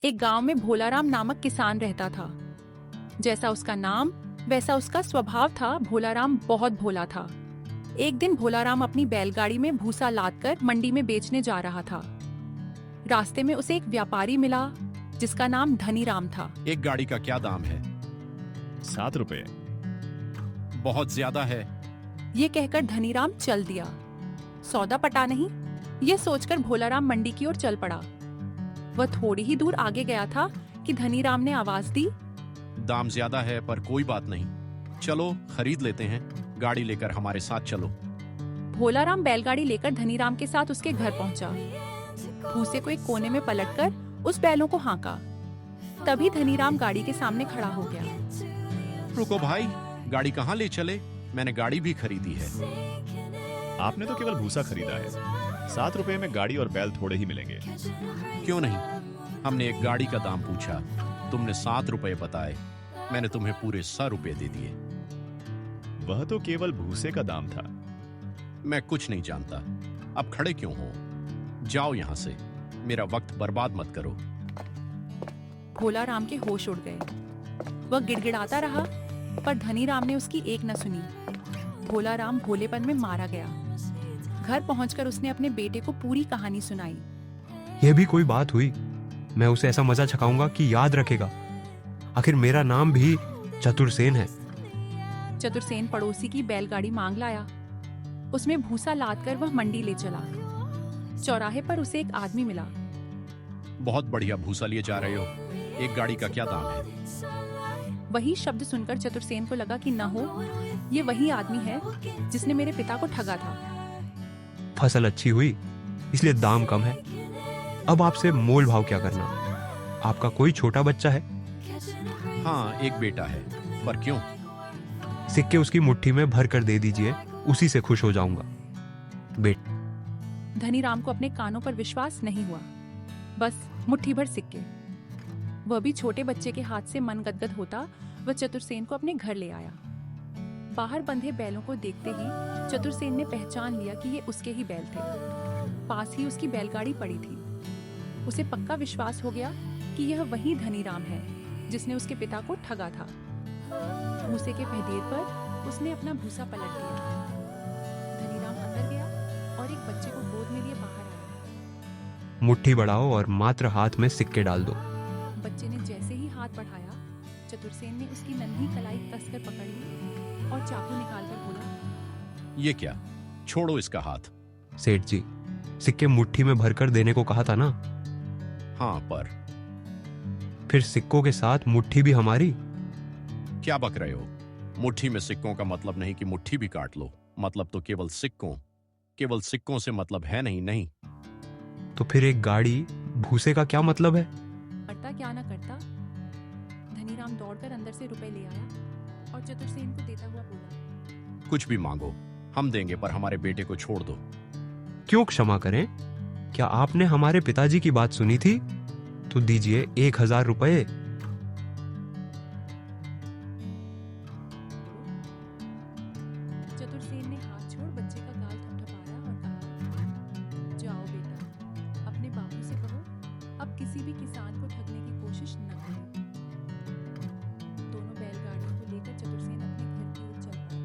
एक गांव में भोलाराम नामक किसान रहता था। जैसा उसका नाम वैसा उसका स्वभाव था। भोलाराम बहुत भोला था। एक दिन भोलाराम अपनी बैलगाड़ी में भूसा लादकर मंडी में बेचने जा रहा था। रास्ते में उसे एक व्यापारी मिला जिसका नाम धनीराम था। एक गाड़ी का क्या दाम है? 7 रुपए। बहुत ज्यादा है। ये कहकर धनीराम चल दिया। सौदा पटा नहीं, ये सोचकर भोलाराम मंडी की ओर चल पड़ा। वह थोड़ी ही दूर आगे गया था कि धनीराम ने आवाज दी, दाम ज्यादा है पर कोई बात नहीं, चलो खरीद लेते हैं। गाड़ी लेकर हमारे साथ चलो। भोलाराम बैलगाड़ी लेकर धनीराम के साथ उसके घर पहुंचा। भूसे को एक कोने में पलटकर उस बैलों को हाँका। तभी धनीराम गाड़ी के सामने खड़ा हो गया। रुको भाई, गाड़ी कहाँ ले चले? मैंने गाड़ी भी खरीदी है। आपने तो केवल भूसा खरीदा है। 7 रुपए में गाड़ी और बैल थोड़े ही मिलेंगे। क्यों नहीं? हमने एक गाड़ी का दाम पूछा, तुमने 7 रुपए बताए। मैंने तुम्हें पूरे 100 रुपए दे दिए। वह तो केवल भूसे का दाम था। मैं कुछ नहीं जानता। अब खड़े क्यों हो? जाओ यहाँ से, मेरा वक्त बर्बाद मत करो। भोलाराम के होश उड़ गए। वह गिड़गिड़ाता रहा पर धनीराम ने उसकी एक न सुनी। भोलाराम भोलेपन में मारा गया। घर पहुंचकर उसने अपने बेटे को पूरी कहानी सुनाई। यह भी कोई बात हुई? मैं उसे ऐसा मजा चखाऊंगा कि याद रखेगा। आखिर मेरा नाम भी चतुरसेन है। चतुरसेन पड़ोसी की बैलगाड़ी मांग लाया। उसमें भूसा लादकर वह मंडी ले चला। चौराहे पर उसे एक आदमी मिला। बहुत बढ़िया भूसा लिए जा रहे हो। एक गाड़ी का क्या दाम है? वही शब्द सुनकर चतुरसेन को लगा कि न हो, ये वही आदमी है जिसने मेरे पिता को ठगा था। फसल अच्छी हुई इसलिए दाम कम है। अब आपसे मोल भाव क्या करना? आपका कोई छोटा बच्चा है? हाँ, एक बेटा है। पर क्यों? सिक्के उसकी मुट्ठी में भर कर दे दीजिए, उसी से खुश हो जाऊंगा। बेटा। धनीराम को अपने कानों पर विश्वास नहीं हुआ। बस मुट्ठी भर सिक्के। वह भी छोटे बच्चे के हाथ से मन गदगद होता वह चतुरसेन को अपने घर ले आया। बाहर बंधे बैलों को देखते ही चतुरसेन ने पहचान लिया कि ये उसके ही बैल थे। पास ही उसकी बैलगाड़ी पड़ी थी। उसे पक्का विश्वास हो गया कि यह वही धनीराम है जिसने उसके पिता को ठगा था। भूसे के पहदेर पर उसने अपना भूसा पलट दिया। धनीराम अंदर गया और एक बच्चे को गोद में लिए बाहर आया। मुट्ठी बढ़ाओ और मात्र हाथ में सिक्के डाल दो। बच्चे ने जैसे ही हाथ बढ़ाया, चतुरसेन ने उसकी नन्ही कलाई कसकर पकड़ ली और चाकू निकालकर बोला, ये क्या? छोड़ो इसका हाथ। सेठ जी, सिक्के मुट्ठी में भरकर देने को कहा था ना? हाँ, पर फिर सिक्कों के साथ मुट्ठी भी हमारी? क्या बक रहे हो? मुट्ठी में सिक्कों का मतलब नहीं कि मुट्ठी भी काट लो। मतलब तो केवल सिक्कों से मतलब है नहीं। तो फिर एक गाड़ी भूसे का क्या मतलब है? करता क्या ना करता। धनीराम दौड़कर अंदर से रुपए ले आया और चतुरसेन को देता हुआ बोला, कुछ भी मांगो, हम देंगे, पर हमारे बेटे को छोड़ दो। क्यों क्षमा करें? क्या आपने हमारे पिताजी की बात सुनी थी? तो दीजिए 1000 रुपए। चतुरसेन ने हाथ छोड़ बच्चे का गाल थपथपाया और कहा, जाओ बेटा, अपने बाबू से कहो अब किसी भी किसान को ठगने की कोशिश न करे। दोनों बैलगाड़ियों को लेकर चतुरसेन अपने घर की ओर चल पड़ा।